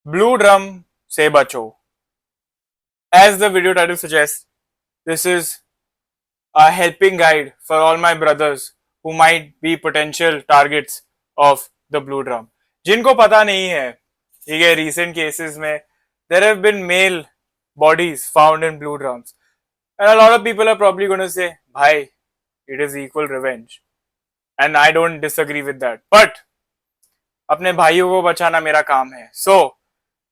Blue drum से बचो. As the video title suggests, this is a helping guide for all my brothers who might be potential targets of the blue drum. जिनको पता नहीं है, ठीक है, recent cases में there have been male bodies found in blue drums, and a lot of people are probably going to say, "Bhai, it is equal revenge," and I don't disagree with that. But अपने भाइयों को बचाना मेरा काम है. So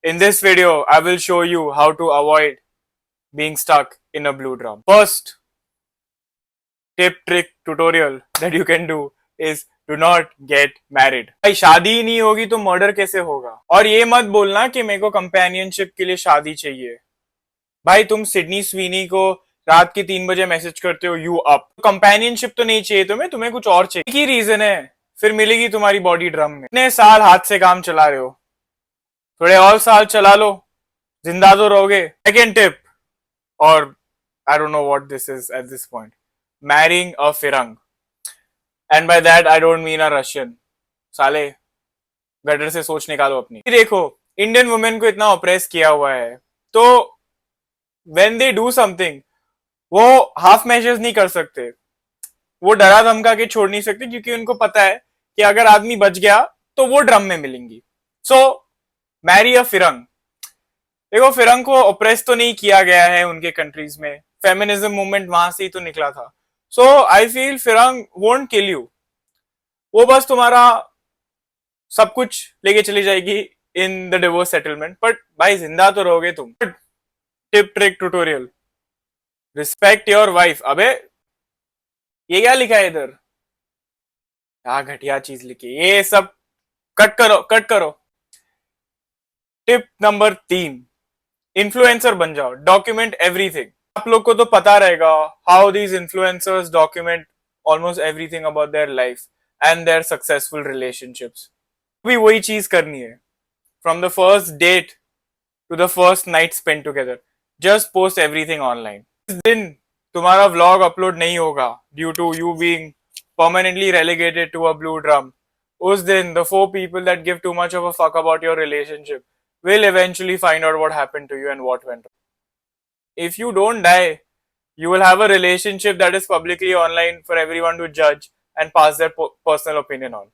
in this video, I will show you how to avoid being stuck in a blue drum. First tip, trick, tutorial that you can do is do not get married. भाई शादी ही नहीं होगी तो मर्डर कैसे होगा? और ये मत बोलना कि मेरे को कंपेनियनशिप के लिए शादी चाहिए. भाई तुम सिडनी स्वीनी को रात के 3 बजे मैसेज करते हो यू अप. कंपेनियनशिप तो नहीं चाहिए तुम्हें कुछ और चाहिए. की रीजन है, फिर मिलेगी तुम्हारी बॉडी ड्रम में. इतने साल हाथ से काम चला रहे हो, थोड़े और साल चला लो, जिंदा तो रहोगे. सेकेंड टिप, और I don't know what this is at this point. Marrying a Firang. And by that I don't mean a Russian. साले गटर से सोच निकालो अपनी. देखो, इंडियन वुमेन को इतना ऑप्रेस किया हुआ है, तो when they do something, वो हाफ मेजर्स नहीं कर सकते. वो डरा धमका के छोड़ नहीं सकते, क्योंकि उनको पता है कि अगर आदमी बच गया तो वो ड्रम में मिलेंगी. सो मैरी अ फिरंग. देखो, फिरंग को ऑप्रेस तो नहीं किया गया है उनके कंट्रीज में. फेमिनिज्म मूवमेंट वहां से ही तो निकला था. सो आई फील फिरंग वोंट किल यू. वो बस तुम्हारा सब कुछ लेके चली जाएगी in the divorce settlement, but भाई जिंदा तो रहोगे तुम. Tip, trick, tutorial. Respect your wife. अबे ये क्या लिखा है इधर? क्या घटिया चीज लिखी. ये सब कट करो, कट करो. टिप नंबर 3, इन्फ्लुएंसर बन जाओ. Document everything. आप लोग को तो पता रहेगा how these influencers document almost everything about their life and their successful relationships. भी वही चीज करनी है. From the first date to the first night spend together, just post everything online. इस दिन तुम्हारा व्लॉग अपलोड नहीं होगा due to you being permanently relegated to a blue drum. उस दिन the 4 people that give too much of a fuck about your relationship will eventually find out what happened to you and what went wrong. If you don't die, you will have a relationship that is publicly online for everyone to judge and pass their personal opinion on.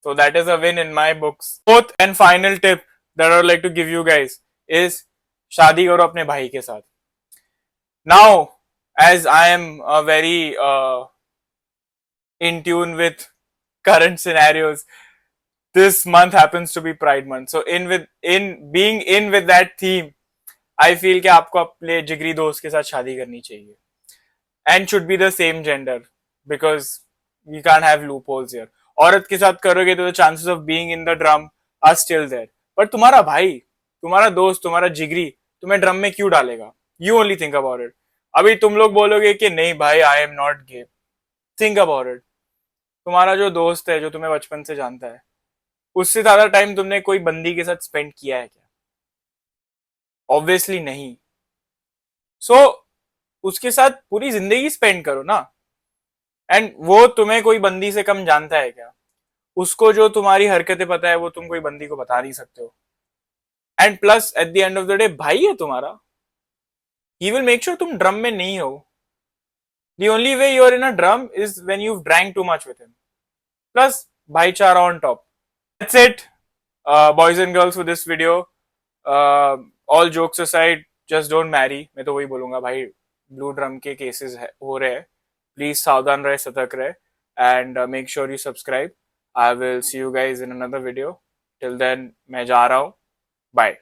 So that is a win in my books. Fourth and final tip that I would like to give you guys is शादी करो अपने भाई के साथ. Now, as I am a very in tune with current scenarios, this month happens to be Pride Month. So being in with that theme, I feel कि आपको अपने जिगरी दोस्त के साथ शादी करनी चाहिए. And should be the same gender, because we can't have loopholes here. औरत के साथ करोगे तो the chances of being in the drum are still there. But तुम्हारा भाई, तुम्हारा दोस्त, तुम्हारा जिगरी तुम्हें ड्रम में क्यों डालेगा? You only think about it. अभी तुम लोग बोलोगे कि नहीं भाई, I am not gay. Think about it. तुम्हारा जो दोस्त है, जो तुम्हें बचपन से जानता है, उससे ज्यादा टाइम तुमने कोई बंदी के साथ स्पेंड किया है क्या? ऑब्वियसली नहीं. सो उसके साथ पूरी जिंदगी स्पेंड करो ना. एंड वो तुम्हें कोई बंदी से कम जानता है क्या? उसको जो तुम्हारी हरकतें पता है वो तुम कोई बंदी को बता नहीं सकते हो. And plus at the end of the day भाई है तुम्हारा. ही विल मेक श्योर तुम ड्रम में नहीं हो. The only way you are in a drum is when you've drank too much with him. Plus, bhaichara on top. That's it, boys and girls, for this video. All jokes aside, just don't marry. मैं तो वही बोलूँगा भाई, blue drum के cases हो रहे हैं. Please सावधान रहे, सतर्क रहे, and make sure you subscribe. I will see you guys in another video. Till then, मैं जा रहा हूँ. Bye.